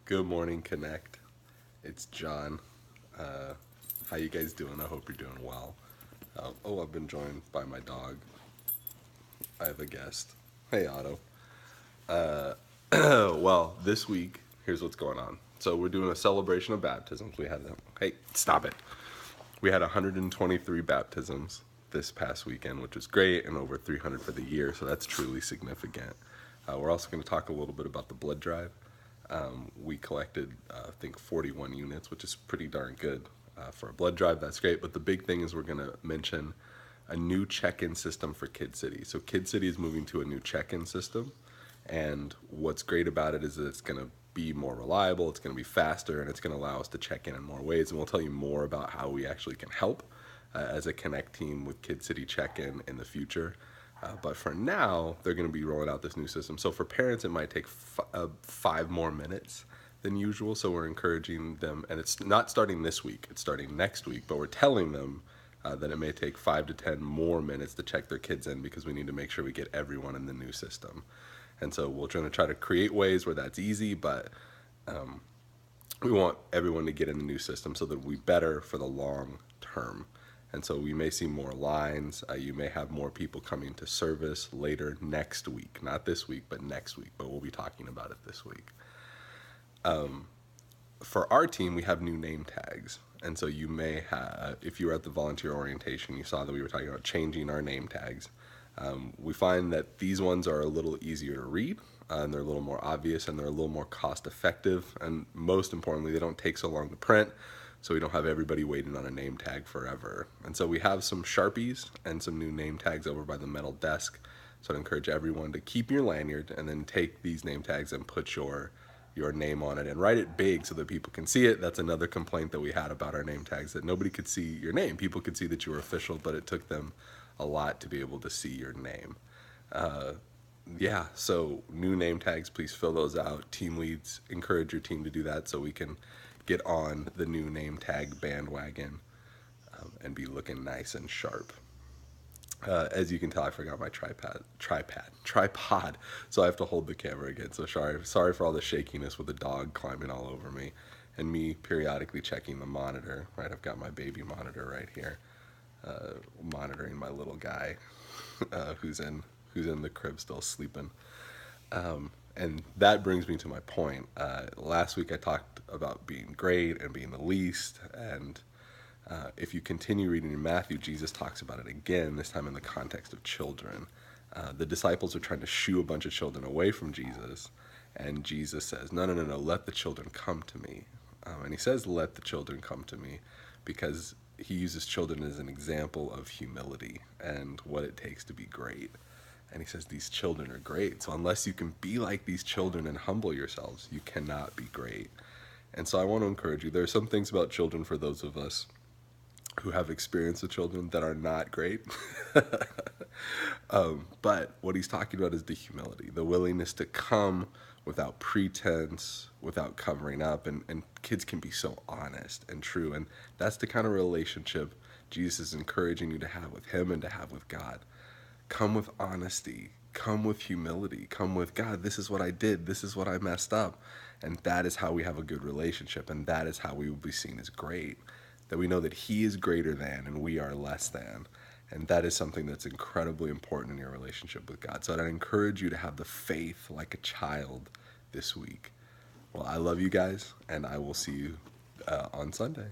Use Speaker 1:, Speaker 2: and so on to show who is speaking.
Speaker 1: Good morning, Connect. It's John. How you guys doing? I hope you're doing well. I've been joined by my dog. I have a guest. Hey, Otto. Well, this week, here's what's going on. So we're doing a celebration of baptisms. Hey, stop it. We had 123 baptisms this past weekend, which was great, and over 300 for the year, so that's truly significant. We're also going to talk a little bit about the blood drive. We collected, I think, 41 units, which is pretty darn good for a blood drive. That's great. But the big thing is we're going to mention a new check-in system for Kid City. So Kid City is moving to a new check-in system. And what's great about it is that it's going to be more reliable, it's going to be faster, and it's going to allow us to check in more ways. And we'll tell you more about how we actually can help as a Connect team with Kid City check-in in the future. But for now, they're going to be rolling out this new system. So for parents, it might take 5 more minutes than usual. So we're encouraging them, and it's not starting this week, it's starting next week, but we're telling them that it may take 5 to 10 more minutes to check their kids in because we need to make sure we get everyone in the new system. And so we're trying to create ways where that's easy, but we want everyone to get in the new system so that we're better for the long term. And so we may see more lines. You may have more people coming to service later next week. Not this week, but next week. But we'll be talking about it this week. For our team, we have new name tags. And so you may have, if you were at the volunteer orientation, you saw that we were talking about changing our name tags. We find that these ones are a little easier to read, and they're a little more obvious, and they're a little more cost effective. And most importantly, they don't take so long to print, so we don't have everybody waiting on a name tag forever. And so we have some Sharpies and some new name tags over by the metal desk. So I'd encourage everyone to keep your lanyard and then take these name tags and put your name on it and write it big so that people can see it. That's another complaint that we had about our name tags, that nobody could see your name. People could see that you were official, but it took them a lot to be able to see your name. So new name tags, please fill those out. Team leads, encourage your team to do that so we can get on the new name tag bandwagon and be looking nice and sharp. As you can tell, I forgot my tripod, so I have to hold the camera again. So sorry for all the shakiness with the dog climbing all over me and me periodically checking the monitor. Right, I've got my baby monitor right here, monitoring my little guy who's in the crib still sleeping. And that brings me to my point. Last week I talked about being great and being the least, and if you continue reading in Matthew, Jesus talks about it again, this time in the context of children. The disciples are trying to shoo a bunch of children away from Jesus, and Jesus says, no, let the children come to me. And he says, let the children come to me, because he uses children as an example of humility and what it takes to be great. And he says, these children are great. So unless you can be like these children and humble yourselves, you cannot be great. And so I want to encourage you. There are some things about children for those of us who have experience with children that are not great. But what he's talking about is the humility, the willingness to come without pretense, without covering up. And kids can be so honest and true. And that's the kind of relationship Jesus is encouraging you to have with him and to have with God. Come with honesty, come with humility, come with, God, this is what I did, this is what I messed up. And that is how we have a good relationship, and that is how we will be seen as great. That we know that he is greater than and we are less than. And that is something that's incredibly important in your relationship with God. So I'd encourage you to have the faith like a child this week. Well, I love you guys, and I will see you on Sunday.